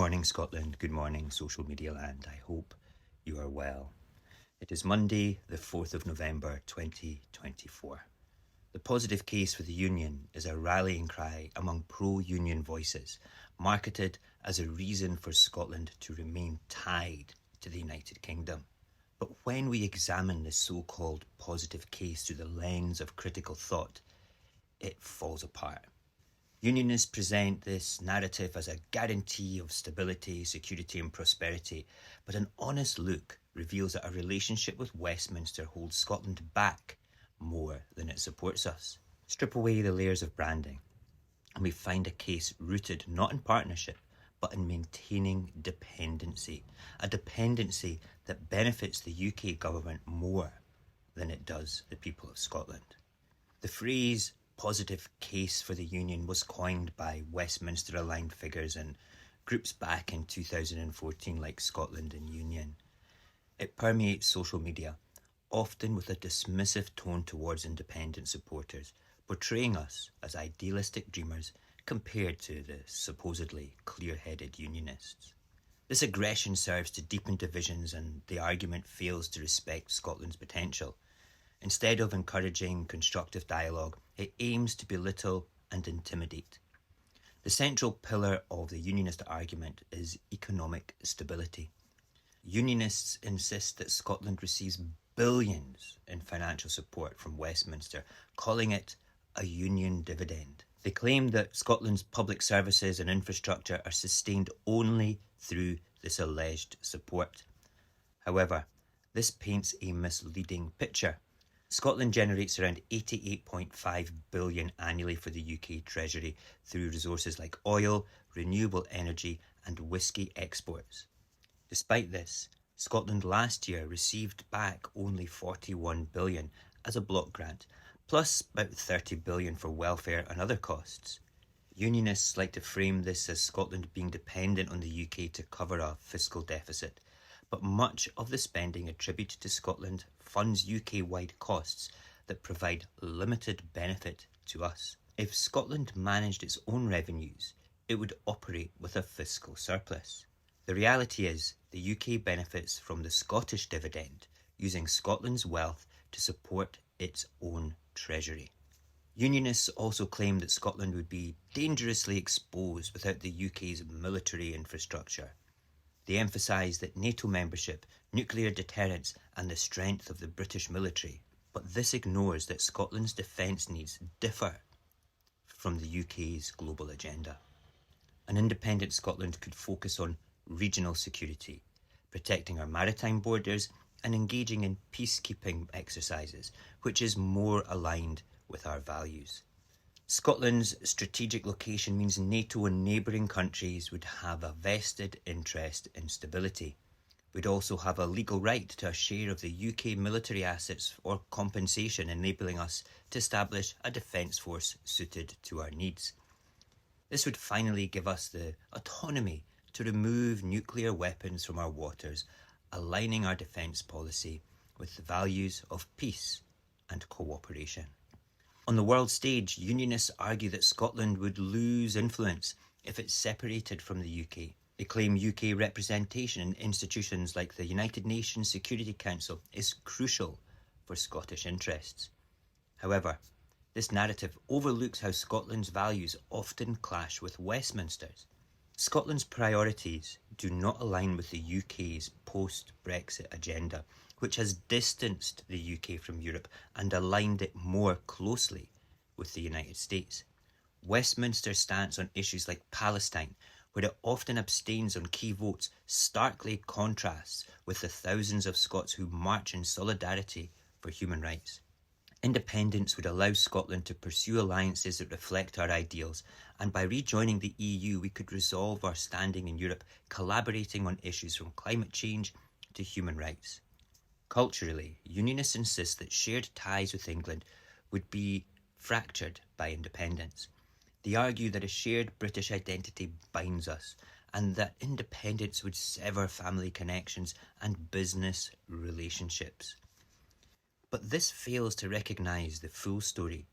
morning, Scotland. Good morning, social media land. I hope you are well. It is Monday, the 4th of November, 2024. The positive case for the Union is a rallying cry among pro-Union voices, marketed as a reason for Scotland to remain tied to the United Kingdom. But when we examine the so-called positive case through the lens of critical thought, it falls apart. Unionists present this narrative as a guarantee of stability, security and prosperity, but an honest look reveals that our relationship with Westminster holds Scotland back more than it supports us. Strip away the layers of branding, and we find a case rooted not in partnership, but in maintaining dependency, a dependency that benefits the UK government more than it does the people of Scotland. The phrase positive case for the Union was coined by Westminster-aligned figures and groups back in 2014 like Scotland and Union. It permeates social media, often with a dismissive tone towards independent supporters, portraying us as idealistic dreamers compared to the supposedly clear-headed Unionists. This aggression serves to deepen divisions, and the argument fails to respect Scotland's potential. Instead of encouraging constructive dialogue, it aims to belittle and intimidate. The central pillar of the Unionist argument is economic stability. Unionists insist that Scotland receives billions in financial support from Westminster, calling it a union dividend. They claim that Scotland's public services and infrastructure are sustained only through this alleged support. However, this paints a misleading picture. Scotland generates around 88.5 billion annually for the UK Treasury through resources like oil, renewable energy and whisky exports. Despite this, Scotland last year received back only 41 billion as a block grant, plus about 30 billion for welfare and other costs. Unionists like to frame this as Scotland being dependent on the UK to cover a fiscal deficit, but much of the spending attributed to Scotland funds UK-wide costs that provide limited benefit to us. If Scotland managed its own revenues, it would operate with a fiscal surplus. The reality is, the UK benefits from the Scottish dividend, using Scotland's wealth to support its own treasury. Unionists also claim that Scotland would be dangerously exposed without the UK's military infrastructure. They emphasise that NATO membership, nuclear deterrence and the strength of the British military, but this ignores that Scotland's defence needs differ from the UK's global agenda. An independent Scotland could focus on regional security, protecting our maritime borders and engaging in peacekeeping exercises, which is more aligned with our values. Scotland's strategic location means NATO and neighbouring countries would have a vested interest in stability. We'd also have a legal right to a share of the UK military assets or compensation, enabling us to establish a defence force suited to our needs. This would finally give us the autonomy to remove nuclear weapons from our waters, aligning our defence policy with the values of peace and cooperation. On the world stage, Unionists argue that Scotland would lose influence if it's separated from the UK. They claim UK representation in institutions like the United Nations Security Council is crucial for Scottish interests. However, this narrative overlooks how Scotland's values often clash with Westminster's. Scotland's priorities do not align with the UK's post-Brexit agenda, which has distanced the UK from Europe and aligned it more closely with the United States. Westminster's stance on issues like Palestine, where it often abstains on key votes, starkly contrasts with the thousands of Scots who march in solidarity for human rights. Independence would allow Scotland to pursue alliances that reflect our ideals, and by rejoining the EU we could resolve our standing in Europe, collaborating on issues from climate change to human rights. Culturally, Unionists insist that shared ties with England would be fractured by independence. They argue that a shared British identity binds us, and that independence would sever family connections and business relationships. But this fails to recognise the full story.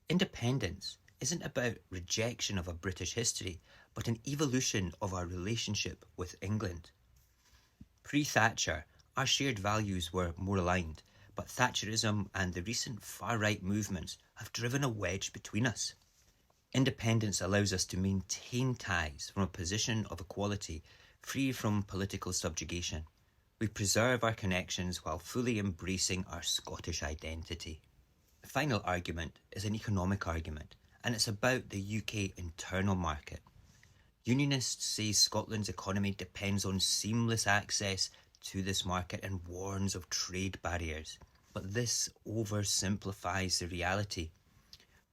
Independence isn't about rejection of a British history, but an evolution of our relationship with England. Pre-Thatcher, our shared values were more aligned, but Thatcherism and the recent far-right movements have driven a wedge between us. Independence allows us to maintain ties from a position of equality, free from political subjugation. We preserve our connections while fully embracing our Scottish identity. The final argument is an economic argument, and it's about the UK internal market. Unionists say Scotland's economy depends on seamless access to this market and warns of trade barriers. But this oversimplifies the reality.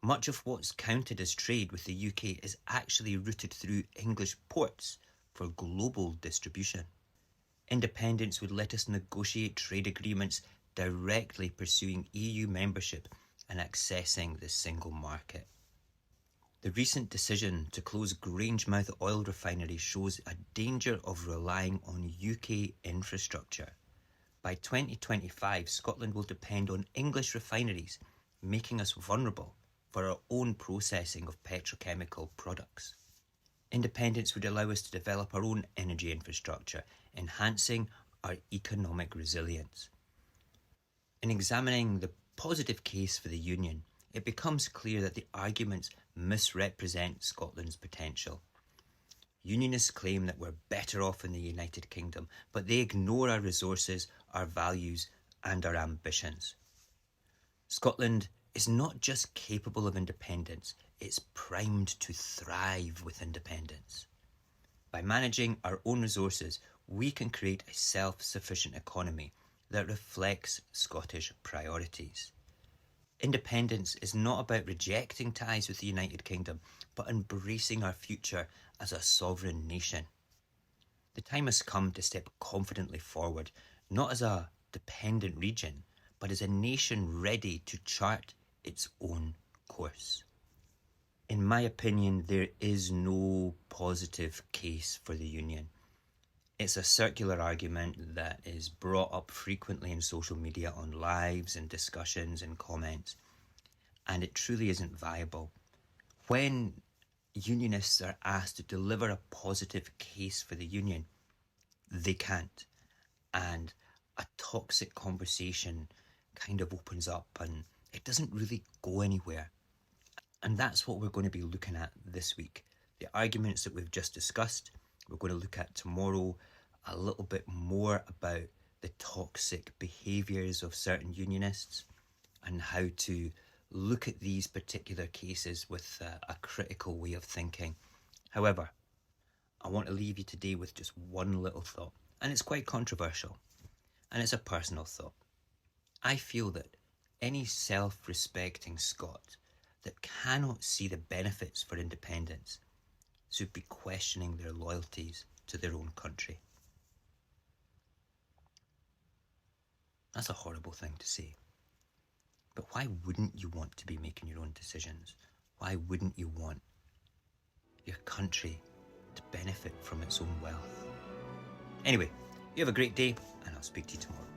Much of what's counted as trade with the UK is actually routed through English ports for global distribution. Independence would let us negotiate trade agreements directly pursuing EU membership and accessing the single market. The recent decision to close Grangemouth oil refinery shows a danger of relying on UK infrastructure. By 2025, Scotland will depend on English refineries, making us vulnerable for our own processing of petrochemical products. Independence would allow us to develop our own energy infrastructure, enhancing our economic resilience. In examining the positive case for the Union, it becomes clear that the arguments misrepresent Scotland's potential. Unionists claim that we're better off in the United Kingdom, but they ignore our resources, our values, and our ambitions. Scotland is not just capable of independence, it's primed to thrive with independence. By managing our own resources, we can create a self-sufficient economy that reflects Scottish priorities. Independence is not about rejecting ties with the United Kingdom, but embracing our future as a sovereign nation. The time has come to step confidently forward, not as a dependent region, but as a nation ready to chart its own course. In my opinion, there is no positive case for the Union. It's a circular argument that is brought up frequently in social media on lives and discussions and comments, and it truly isn't viable. When Unionists are asked to deliver a positive case for the Union, they can't, and a toxic conversation kind of opens up and it doesn't really go anywhere. And that's what we're going to be looking at this week. The arguments that we've just discussed, we're going to look at tomorrow a little bit more about the toxic behaviours of certain Unionists and how to look at these particular cases with a critical way of thinking. However, I want to leave you today with just one little thought, and it's quite controversial, and it's a personal thought. I feel that any self-respecting Scot that cannot see the benefits for independence should be questioning their loyalties to their own country. That's a horrible thing to say. But why wouldn't you want to be making your own decisions? Why wouldn't you want your country to benefit from its own wealth? Anyway, you have a great day, and I'll speak to you tomorrow.